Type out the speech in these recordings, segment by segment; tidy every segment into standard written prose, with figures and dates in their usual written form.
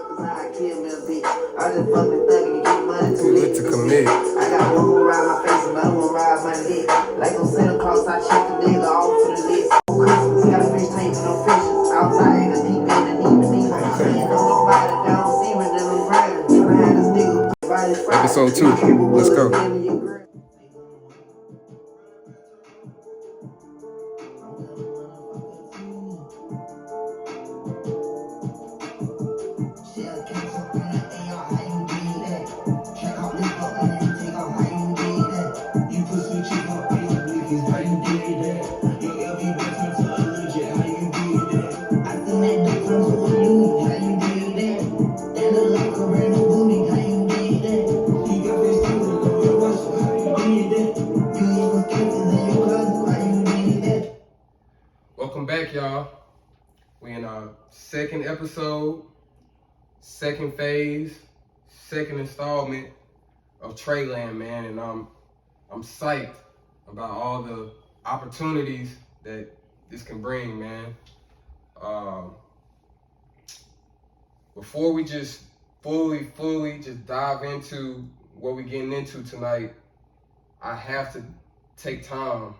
To commit. I got one who ride my face, another one ride my dick. Like on Santa Claus, I check the nigga off to the list. Christmas, got a fish tank, no fishes. Outside, the deep end, the deep. Ain't no nobody down, see when them grinding. Tryna have this nigga right in front. Episode 2, let's go. Welcome back, y'all. We in our second episode, second phase, second installment of TR3LAND, man, and I'm psyched about all the opportunities that this can bring, man. Before we just fully just dive into what we're getting into tonight, I have to take time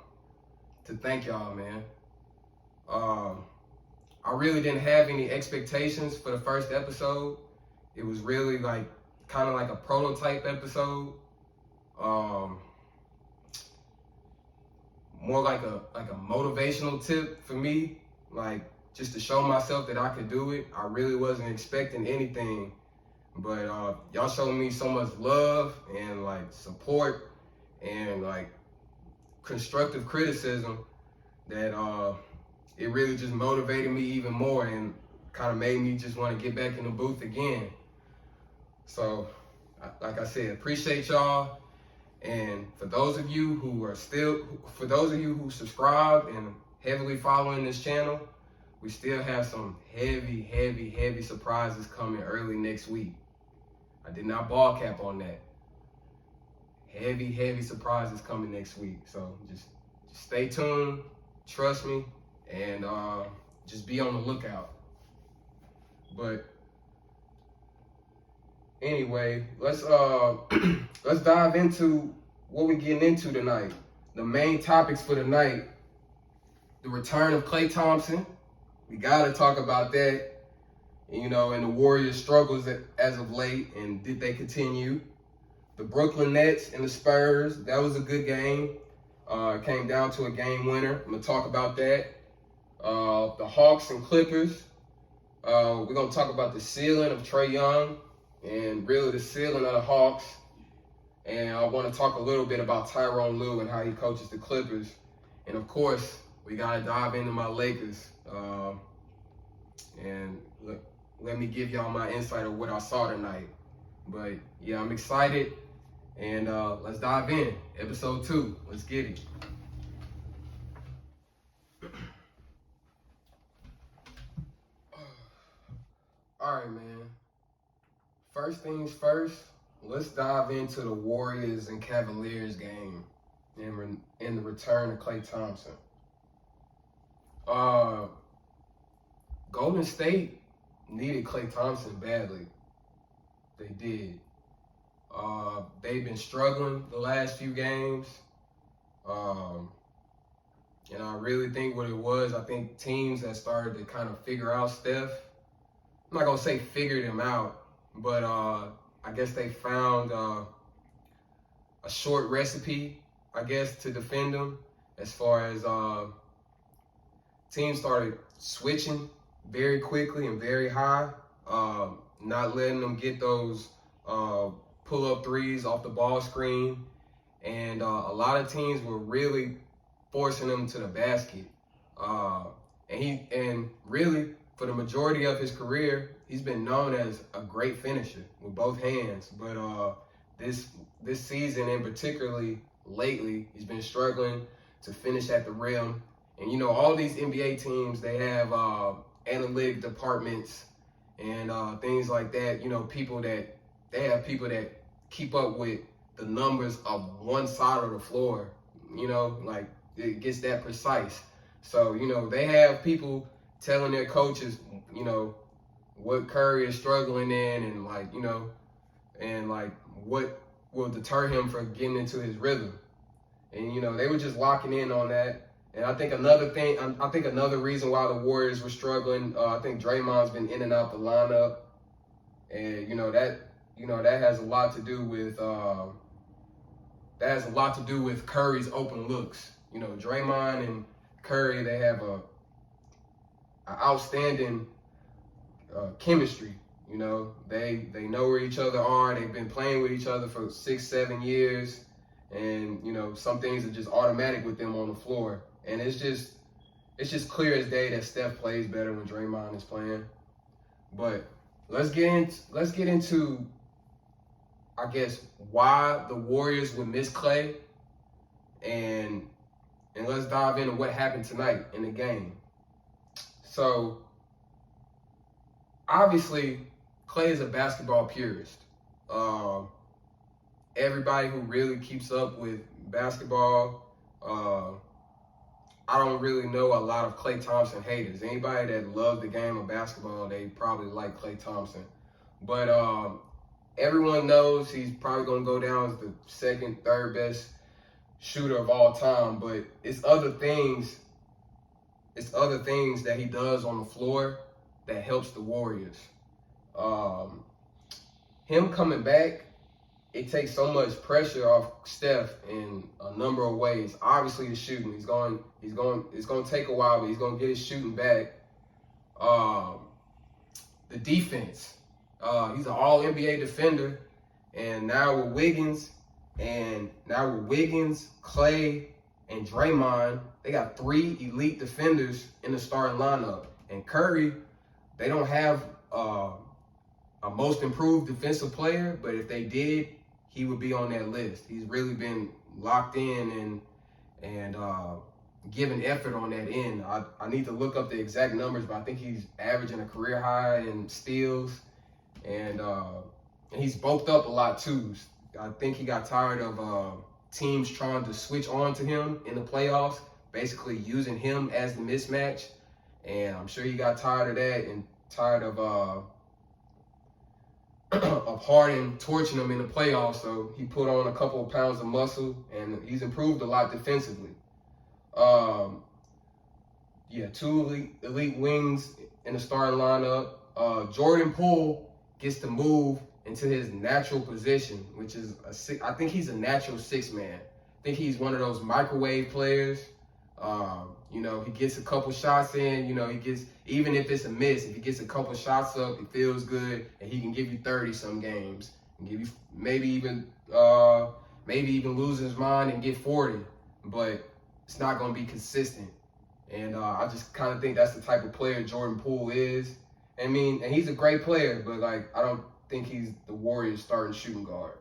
to thank y'all, man. I really didn't have any expectations for the first episode. It was really kind of like a prototype episode. More like a motivational tip for me, just to show myself that I could do it. I really wasn't expecting anything, but y'all showed me so much love and support and constructive criticism that it really just motivated me even more and kind of made me just want to get back in the booth again. So, like I said, appreciate y'all. And for those of you who subscribe and heavily following this channel, we still have some heavy surprises coming early next week. I did not ball cap on that. Heavy surprises coming next week. So just stay tuned, trust me, and just be on the lookout. But anyway, let's dive into what we're getting into tonight. The main topics for tonight: the return of Klay Thompson. We gotta talk about that, and the Warriors' struggles as of late, and did they continue? The Brooklyn Nets and the Spurs, that was a good game. It came down to a game winner. I'm gonna talk about that. The Hawks and Clippers. We're gonna talk about the ceiling of Trae Young and really the ceiling of the Hawks. And I want to talk a little bit about Tyronn Lue and how he coaches the Clippers. And of course, we gotta dive into my Lakers. And let me give y'all my insight of what I saw tonight. But yeah, I'm excited. And let's dive in. Episode 2. Let's get it. All right, man. First things first, let's dive into the Warriors and Cavaliers game and the return of Klay Thompson. Golden State needed Klay Thompson badly. They did. They've been struggling the last few games. And I really think what it was, I think teams that started to kind of figure out Steph. I'm not going to say figured him out, but I guess they found a short recipe, I guess, to defend him, as far as teams started switching very quickly and very high, not letting them get those pull-up threes off the ball screen. And a lot of teams were really forcing him to the basket. And really, for the majority of his career, he's been known as a great finisher with both hands. But this season, and particularly lately, he's been struggling to finish at the rim. And all these NBA teams, they have analytic departments and things like that. They have people that keep up with the numbers of one side of the floor. It gets that precise. So they have people telling their coaches, what Curry is struggling in, and like, you know, and like what will deter him from getting into his rhythm. And, you know, they were just locking in on that. And I think another reason why the Warriors were struggling, I think Draymond's been in and out the lineup. And, that has a lot to do with Curry's open looks. You know, Draymond and Curry, they have a outstanding chemistry. You know, they know where each other are. They've been playing with each other for 6-7 years. And, you know, some things are just automatic with them on the floor. And it's just clear as day that Steph plays better when Draymond is playing. But let's get into I guess why the Warriors would miss KLAY, and let's dive into what happened tonight in the game. So obviously KLAY is a basketball purist. Everybody who really keeps up with basketball, I don't really know a lot of Klay Thompson haters. Anybody that loves the game of basketball, they probably like Klay Thompson. But everyone knows he's probably going to go down as the second, third best shooter of all time. But it's other things that he does on the floor that helps the Warriors. Him coming back, it takes so much pressure off Steph in a number of ways. Obviously, the shooting. It's going to take a while, but he's going to get his shooting back. The defense. He's an all-NBA defender. And now with Wiggins, KLAY, and Draymond, they got 3 elite defenders in the starting lineup. And Curry, they don't have a most improved defensive player, but if they did, he would be on that list. He's really been locked in and giving effort on that end. I need to look up the exact numbers, but I think he's averaging a career high in steals, and he's bulked up a lot too. I think he got tired of teams trying to switch on to him in the playoffs, basically using him as the mismatch, and I'm sure he got tired of that and tired of Harden torching him in the playoffs, so he put on a couple of pounds of muscle, and he's improved a lot defensively. 2 elite wings in the starting lineup. Jordan Poole gets to move into his natural position, which is I think he's a natural 6-man. I think he's one of those microwave players. He gets a couple shots in, even if it's a miss, if he gets a couple shots up, it feels good, and he can give you 30 some games, and give you maybe even lose his mind and get 40, but it's not going to be consistent. And I just kind of think that's the type of player Jordan Poole is. I mean, and he's a great player, but like I don't think he's the Warriors' starting shooting guard.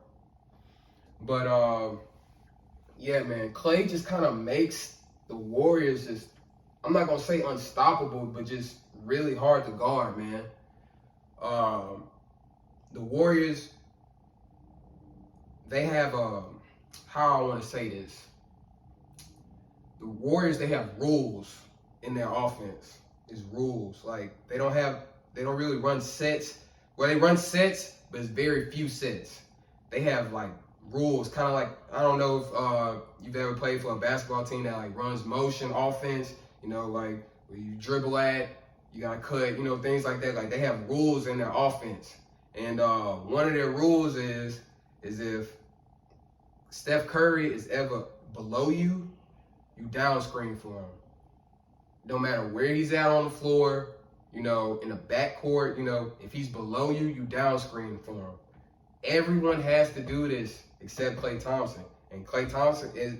But man, KLAY just kind of makes the Warriors just, I'm not going to say unstoppable, but just really hard to guard, man. The Warriors, they have, how I want to say this. The Warriors, they have rules in their offense. It's rules. Like, they don't really run sets. Well, they run sets, but it's very few sets. They have, like, rules, kind of like, I don't know if you've ever played for a basketball team that like runs motion offense, like where you dribble at, you gotta cut, things like that. Like they have rules in their offense, and one of their rules is if Steph Curry is ever below you, you down screen for him. No matter where he's at on the floor, in the backcourt, if he's below you, you down screen for him. Everyone has to do this except Klay Thompson. And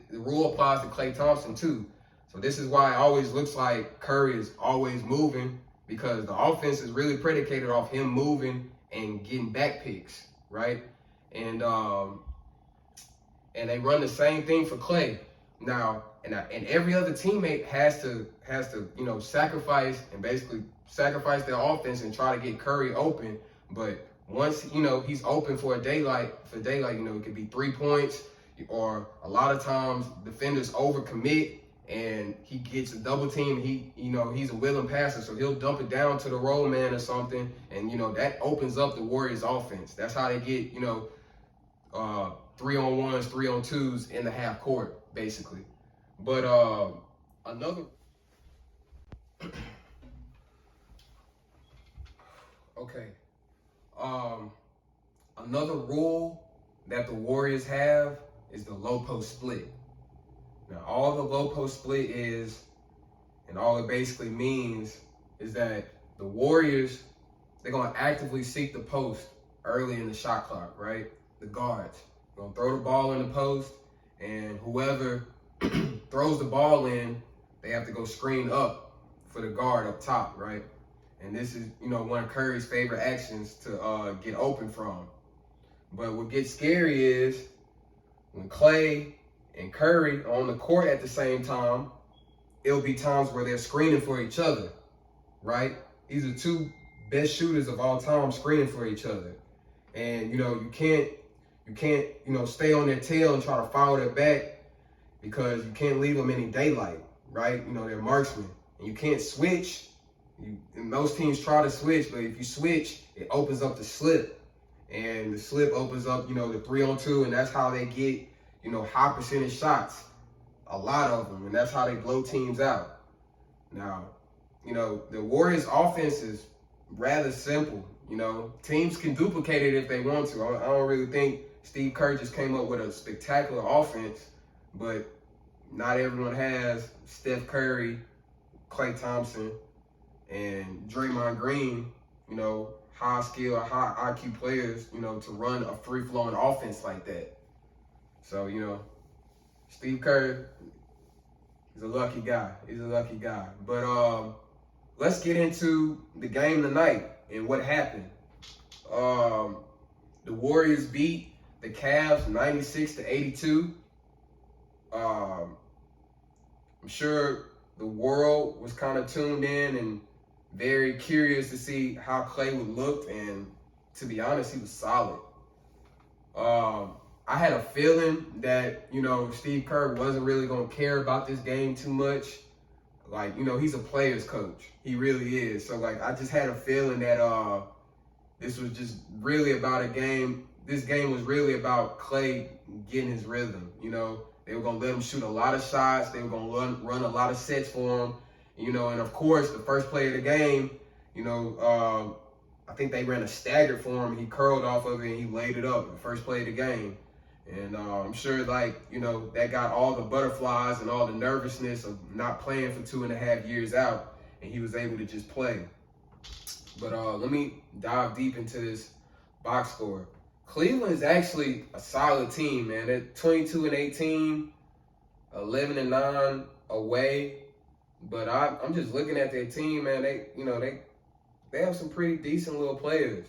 the rule applies to Klay Thompson too. So this is why it always looks like Curry is always moving, because the offense is really predicated off him moving and getting back picks, right? And they run the same thing for KLAY. Now, and every other teammate has to sacrifice their offense and try to get Curry open. But once, he's open for daylight, it could be 3 points, or a lot of times defenders overcommit and he gets a double team, he's a willing passer, so he'll dump it down to the roll man or something, and that opens up the Warriors offense. That's how they get 3-on-1s, 3-on-2s in the half court, basically. But another okay. Another rule that the Warriors have is the low post split. Now, all the low post split is, and all it basically means, is that the Warriors, they're going to actively seek the post early in the shot clock, right? The guards. They're going to throw the ball in the post, and whoever throws the ball in, they have to go screen up for the guard up top, right? And this is, one of Curry's favorite actions to get open from. But what gets scary is when Klay and Curry are on the court at the same time, it'll be times where they're screening for each other, right? These are two best shooters of all time screening for each other. And, you can't, stay on their tail and try to foul their back because you can't leave them any daylight, right? They're marksmen. And you can't switch. And most teams try to switch, but if you switch, it opens up the slip. And the slip opens up, the 3-on-2, and that's how they get, high percentage shots. A lot of them, and that's how they blow teams out. Now, the Warriors' offense is rather simple. Teams can duplicate it if they want to. I don't really think Steve Kerr just came up with a spectacular offense, but not everyone has Steph Curry, Klay Thompson, and Draymond Green, high skill, high IQ players, to run a free-flowing offense like that. So, Steve Kerr is a lucky guy. He's a lucky guy. But let's get into the game tonight and what happened. The Warriors beat the Cavs 96-82. I'm sure the world was kind of tuned in and very curious to see how Klay would look, and to be honest, he was solid. I had a feeling that, Steve Kerr wasn't really going to care about this game too much. Like, he's a player's coach. He really is. So, I just had a feeling that this was just really about a game. This game was really about Klay getting his rhythm. They were going to let him shoot a lot of shots. They were going to run a lot of sets for him. And of course, the first play of the game, I think they ran a stagger for him. He curled off of it and he laid it up the first play of the game. And I'm sure, that got all the butterflies and all the nervousness of not playing for 2.5 years out, and he was able to just play. But let me dive deep into this box score. Cleveland is actually a solid team, man. They're 22-18, 11-9 away. But I'm just looking at their team, man. They have some pretty decent little players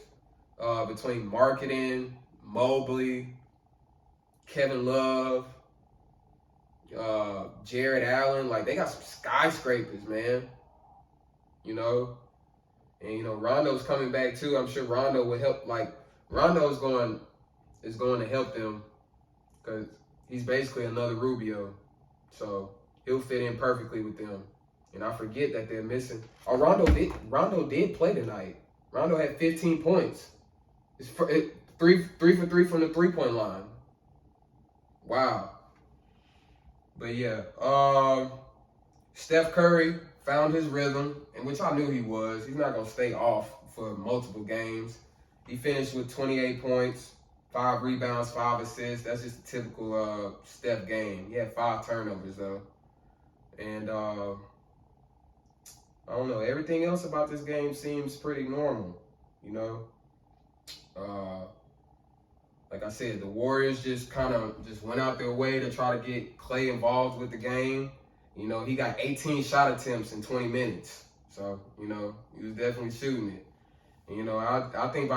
between Marketing, Mobley, Kevin Love, Jared Allen. They got some skyscrapers, man. And Rondo's coming back too. I'm sure Rondo will help. Rondo is going to help them because he's basically another Rubio, so he'll fit in perfectly with them. And I forget that they're missing. Oh, Rondo did play tonight. Rondo had 15 points. It's 3 for 3 from the 3-point line. Wow. But yeah, Steph Curry found his rhythm, and which I knew he was. He's not gonna stay off for multiple games. He finished with 28 points, 5 rebounds, 5 assists. That's just a typical Steph game. He had 5 turnovers though. And I don't know. Everything else about this game seems pretty normal, Like I said, the Warriors just went out their way to try to get Klay involved with the game. He got 18 shot attempts in 20 minutes. So, he was definitely shooting it. And, I think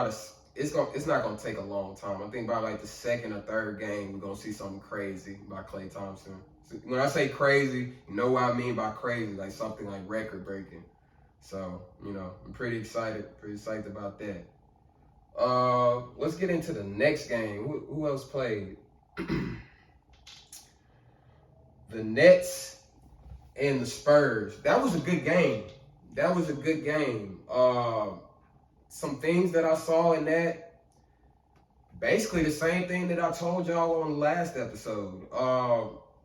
it's not going to take a long time. I think by the second or third game, we're going to see something crazy by Klay Thompson. When I say crazy, you know what I mean by crazy, something record breaking. So, I'm pretty excited about that. Let's get into the next game. Who else played? The Nets and the Spurs. That was a good game. That was a good game. Some things that I saw in that, basically the same thing that I told y'all on the last episode.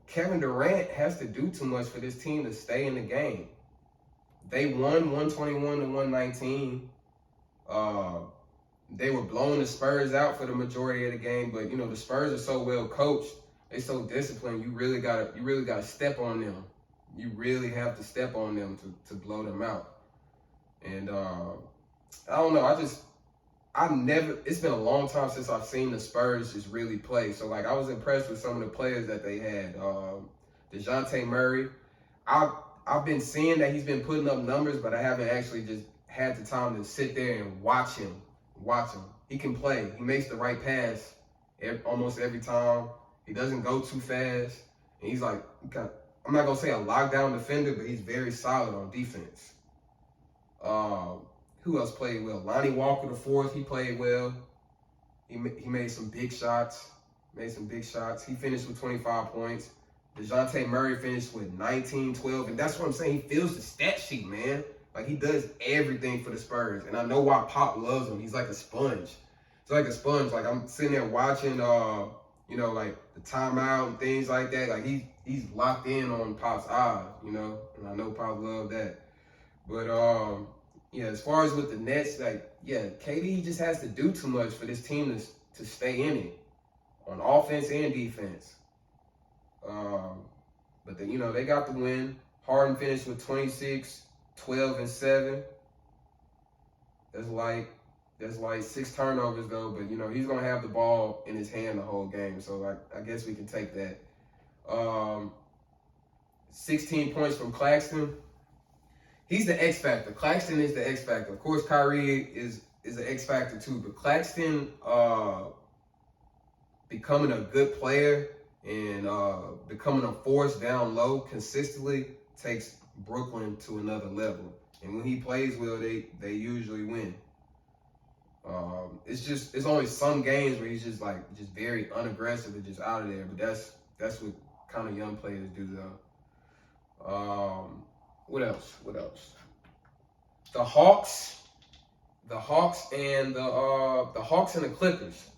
Kevin Durant has to do too much for this team to stay in the game. They won 121 to 119. They were blowing the Spurs out for the majority of the game, but you know the Spurs are so well coached, they're so disciplined. You really gotta step on them. You really have to step on them to blow them out. And I don't know. It's been a long time since I've seen the Spurs just really play. So like I was impressed with some of the players that they had. DeJounte Murray, I've been seeing that he's been putting up numbers, but I haven't actually just had the time to sit there and watch him. He can play. He makes the right pass almost every time. He doesn't go too fast. And he's like, I'm not going to say a lockdown defender, but he's very solid on defense. Who else played well? Lonnie Walker the fourth, he played well. He made some big shots. He finished with 25 points. DeJounte Murray finished with 19, 12. And that's what I'm saying. He fills the stat sheet, man. Like, he does everything for the Spurs. And I know why Pop loves him. He's like a sponge. Like, I'm sitting there watching, like the timeout and things like that. Like, he's locked in on Pop's eyes, And I know Pop loved that. But, as far as with the Nets, KD just has to do too much for this team to stay in it on offense and defense. But they got the win. Harden finished with 26, 12, and 7. That's like 6 turnovers though, but he's gonna have the ball in his hand the whole game. So I guess we can take that. 16 points from Claxton. He's the X factor. Claxton is the X factor. Of course, Kyrie is the X factor too, but Claxton becoming a good player and becoming a force down low consistently takes Brooklyn to another level. And when he plays well, they usually win. It's only some games where he's just very unaggressive and just out of there. But that's what kind of young players do though. What else? The Hawks and the Clippers.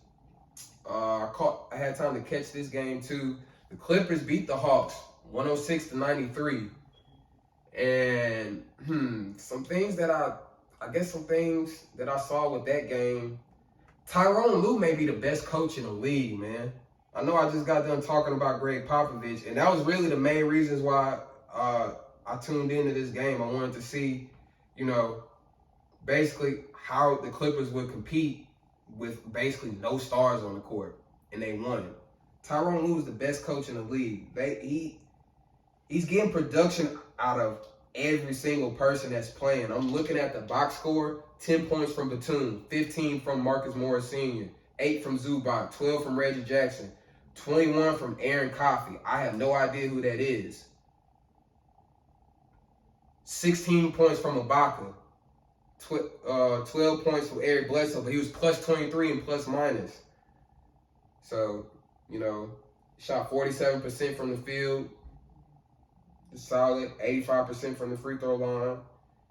I had time to catch this game too. The Clippers beat the Hawks 106 to 93. And some things that I saw with that game. Tyronn Lue may be the best coach in the league, man. I know I just got done talking about Greg Popovich, and that was really the main reasons why I tuned into this game. I wanted to see, basically how the Clippers would compete with basically no stars on the court, and they won. Tyronn Lue is the best coach in the league. He's getting production out of every single person that's playing. I'm looking at the box score: 10 points from Batum, 15 from Marcus Morris Sr., 8 from Zubac, 12 from Reggie Jackson, 21 from Aaron Coffey. I have no idea who that is. 16 points from Ibaka, 12 points from Eric Bledsoe, but he was plus 23 and plus minus. So, shot 47% from the field. Solid, 85% from the free throw line.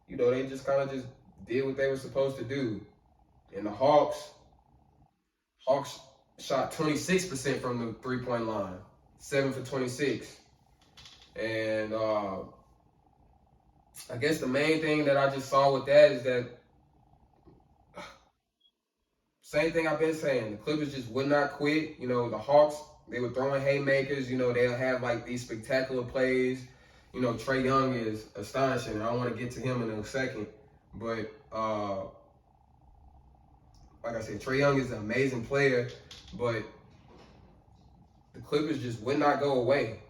They just kind of just did what they were supposed to do. And the Hawks shot 26% from the three-point line, 7 for 26. And I guess the main thing that I just saw with that is that same thing I've been saying. The Clippers just would not quit. The Hawks, they were throwing haymakers. They'll have these spectacular plays. Trae Young is astonishing. I want to get to him in a second. But like I said, Trae Young is an amazing player. But the Clippers just would not go away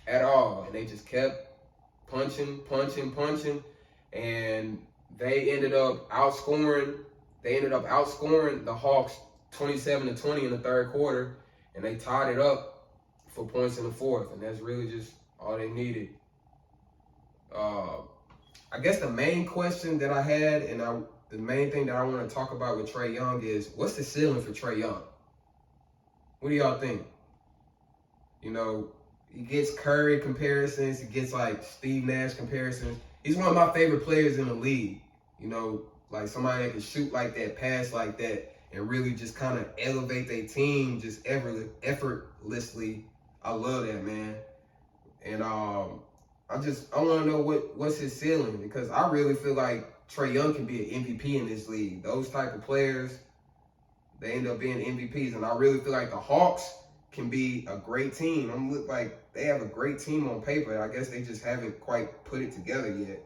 at all. And they just kept punching. And they ended up outscoring the Hawks 27-20 in the third quarter. And they tied it up for points in the fourth. And that's really just all they needed. I guess the main question that I had, and the main thing that I want to talk about with Trae Young is, what's the ceiling for Trae Young? What do y'all think? He gets Curry comparisons. He gets like Steve Nash comparisons. He's one of my favorite players in the league. You know, like somebody that can shoot like that, pass like that, and really just kind of elevate their team just effortlessly. I love that, man. And I want to know what's his ceiling, because I really feel like Trae Young can be an MVP in this league. Those type of players, they end up being MVPs, and I really feel like the Hawks can be a great team. Look like they have a great team on paper. I guess they just haven't quite put it together yet.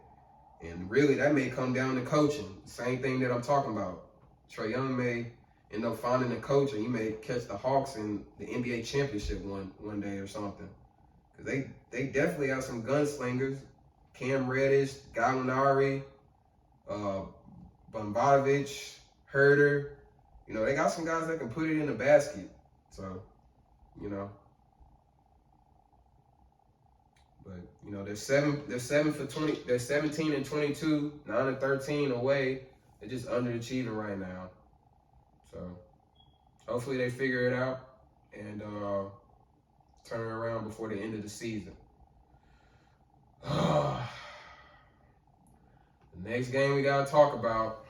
And really, that may come down to coaching. Same thing that I'm talking about. Trae Young may end up finding a coach, and he may catch the Hawks in the NBA championship one day or something. Because they definitely have some gunslingers. Cam Reddish, Gallinari, Bogdanovic, Herter. You know, they got some guys that can put it in the basket. So, you know. But, you know, they're 7 for 20. They're 17 and 22, 9 and 13 away. They're just underachieving right now. So, hopefully they figure it out and turn it around before the end of the season. The next game we got to talk about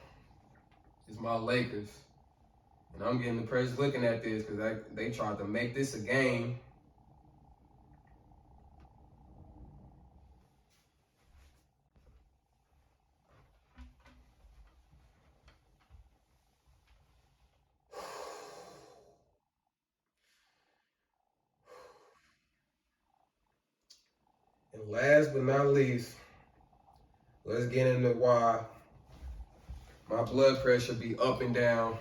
is my Lakers. And I'm getting depressed looking at this because they tried to make this a game. And last but not least, let's get into why my blood pressure be up and down.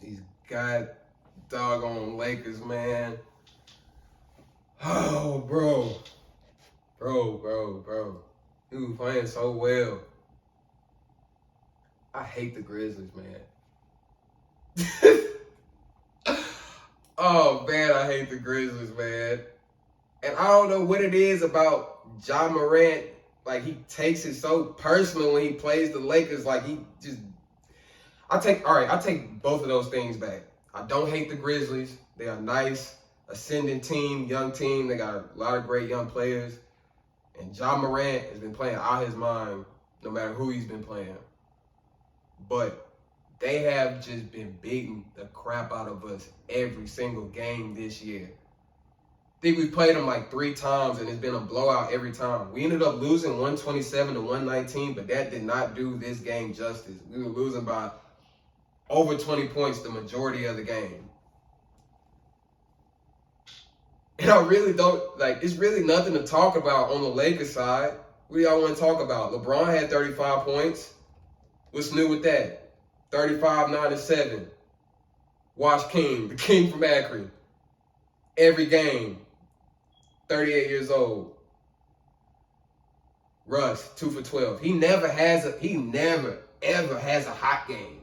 These god doggone Lakers, man. Oh, bro. He was playing so well. I hate the Grizzlies, man. Oh, man, I hate the Grizzlies, man. And I don't know what it is about Ja Morant. Like, he takes it so personal when he plays the Lakers. Like, he just... I take both of those things back. I don't hate the Grizzlies. They are nice, ascending team, young team. They got a lot of great young players. And Ja Morant has been playing out his mind no matter who he's been playing. But they have just been beating the crap out of us every single game this year. I think we played them like 3 times, and it's been a blowout every time. We ended up losing 127 to 119, but that did not do this game justice. We were losing by over 20 points the majority of the game. And I really don't, like, it's really nothing to talk about on the Lakers side. What do y'all want to talk about? LeBron had 35 points. What's new with that? 35, 9, and 7. Wash King, the king from Akron. Every game. 38 years old. Russ, 2 for 12. He never ever has a hot game.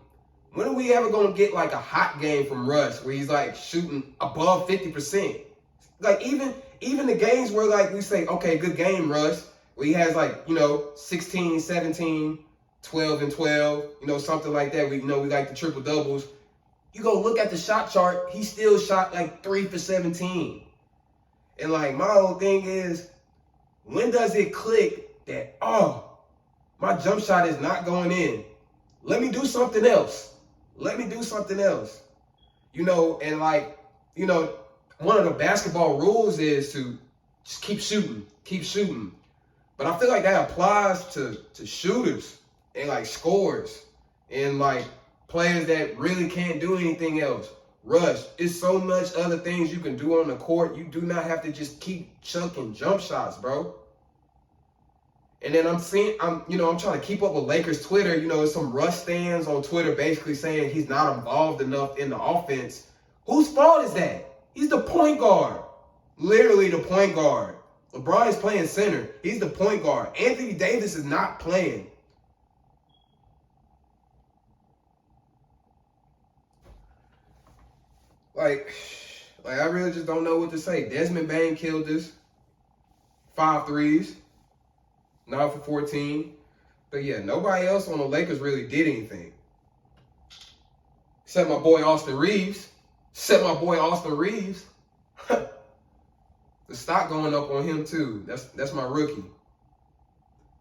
When are we ever gonna get like a hot game from Russ where he's like shooting above 50%? Like even the games where like we say, okay, good game, Russ, where he has like, 16, 17, 12 and 12, something like that. We like the triple doubles. You go look at the shot chart, he still shot like 3 for 17. And like my whole thing is, when does it click that, my jump shot is not going in? Let me do something else. And like, one of the basketball rules is to just keep shooting. But I feel like that applies to shooters and like scorers and like players that really can't do anything else. Rush, it's so much other things you can do on the court. You do not have to just keep chucking jump shots, bro. And then I'm trying to keep up with Lakers Twitter. There's some Russ stands on Twitter basically saying he's not involved enough in the offense. Whose fault is that? He's the point guard. Literally the point guard. LeBron is playing center. He's the point guard. Anthony Davis is not playing. Like I really just don't know what to say. Desmond Bain killed us. 5 threes. 9 for 14. But yeah, nobody else on the Lakers really did anything. Except my boy Austin Reeves. stock going up on him too. That's my rookie.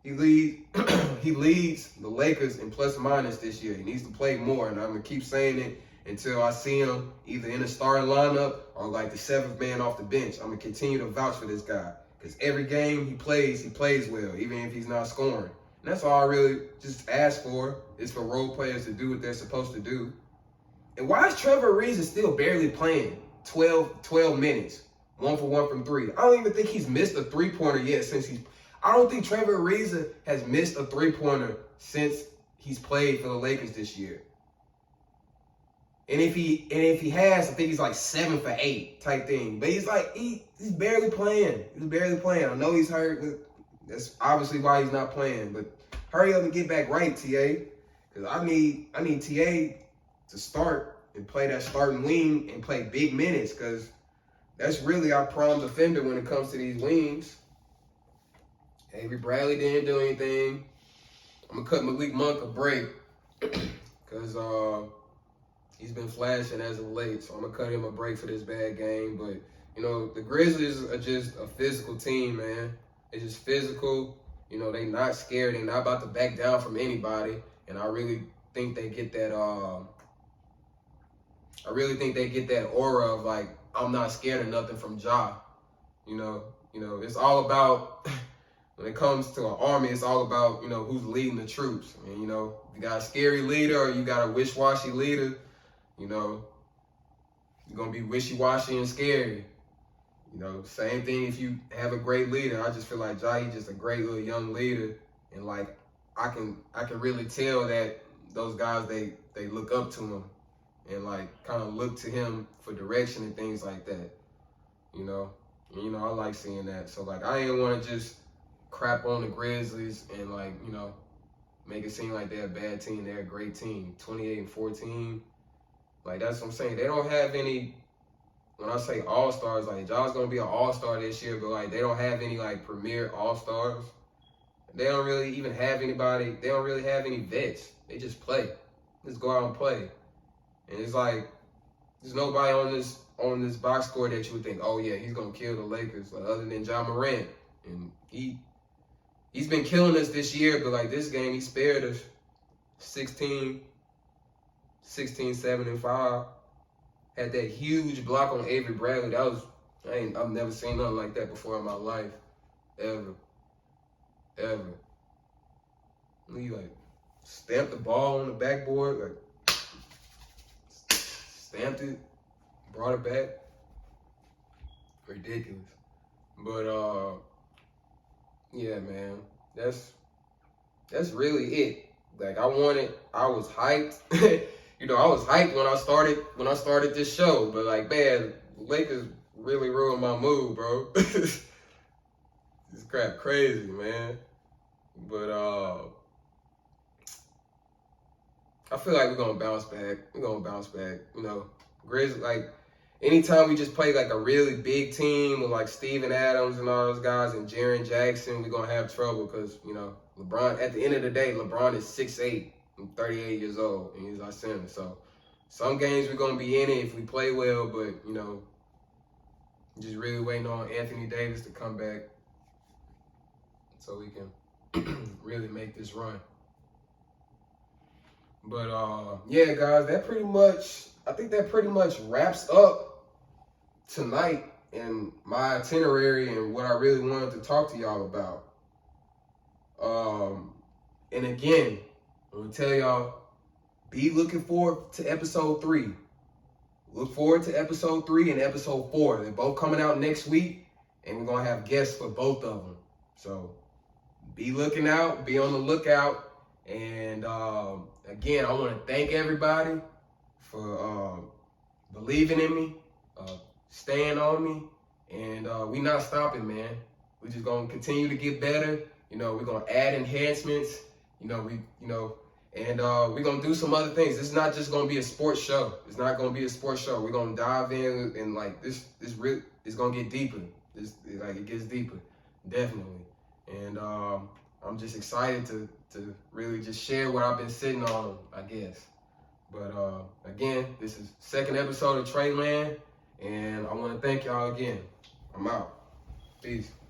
He leads the Lakers in plus minus this year. He needs to play more, and I'm gonna keep saying it until I see him either in the starting lineup or like the 7th man off the bench. I'm gonna continue to vouch for this guy because every game he plays well, even if he's not scoring. And that's all I really just ask for is for role players to do what they're supposed to do. And why is Trevor Ariza still barely playing 12 minutes, 1 for 1 from 3? I don't even think he's missed a 3-pointer yet I don't think Trevor Ariza has missed a 3-pointer since he's played for the Lakers this year. And if he has, I think he's like 7 for 8 type thing. But he's like he's barely playing. He's barely playing. I know he's hurt. That's obviously why he's not playing. But hurry up and get back right, TA. Because I need TA to start and play that starting wing and play big minutes. Because that's really our prime defender when it comes to these wings. Avery Bradley didn't do anything. I'm gonna cut Malik Monk a break because he's been flashing as of late. So I'm gonna cut him a break for this bad game. But you know, the Grizzlies are just a physical team, man. They're just physical. You know, they not scared. They're not about to back down from anybody. And I really think they get that. I really think they get that aura of like, I'm not scared of nothing from Ja. You know, it's all about. When it comes to an army, it's all about, you know, who's leading the troops. And, you know, if you got a scary leader or you got a wish-washy leader, you know, you're going to be wishy-washy and scary. You know, same thing if you have a great leader. I just feel like Jai just a great little young leader. And, like, I can really tell that those guys, they look up to him and, like, kind of look to him for direction and things like that. You know, and, you know, I like seeing that. So, like, I ain't want to just crap on the Grizzlies and, like, you know, make it seem like they're a bad team. They're a great team. 28-14. Like, that's what I'm saying. They don't have any, when I say all-stars, like, Ja's going to be an all-star this year, but, like, they don't have any, like, premier all-stars. They don't really even have anybody. They don't really have any vets. They just play. Just go out and play. And it's like, there's nobody on this box score that you would think, oh, yeah, he's going to kill the Lakers, like, other than Ja Morant. And he's been killing us this year, but like this game, he spared us 16, 7, and 5. Had that huge block on Avery Bradley. That was, I've never seen nothing like that before in my life. Ever. He like stamped the ball on the backboard, like stamped it, brought it back. Ridiculous. But yeah, man, that's really it. Like I was hyped. You know, I was hyped when I started this show, but like, man, Lakers really ruined my mood, bro. This crap crazy, man. But I feel like we're gonna bounce back. You know, Grizzlies, like, anytime we just play like a really big team with like Steven Adams and all those guys and Jaren Jackson, we're gonna have trouble because, you know, LeBron, at the end of the day, LeBron is 6'8" and 38 years old, and he's our center. So some games we're gonna be in it if we play well, but, you know, just really waiting on Anthony Davis to come back so we can really make this run. But yeah, guys, I think that pretty much wraps up tonight and my itinerary and what I really wanted to talk to y'all about. And again, I'm gonna tell y'all, be looking forward to episode 3. Look forward to episode 3 and episode 4. They're both coming out next week, and we're gonna have guests for both of them. So be looking out, be on the lookout. And again, I want to thank everybody for believing in me, staying on me, and we not stopping, man. We're just gonna continue to get better. You know, we're gonna add enhancements. You know, and we're gonna do some other things. It's not just gonna be a sports show. It's not gonna be a sports show. We're gonna dive in and like this really is gonna get deeper. It gets deeper, definitely. And I'm just excited to really just share what I've been sitting on, I guess. But again, this is second episode of TR3LAND, and I want to thank y'all again. I'm out. Peace.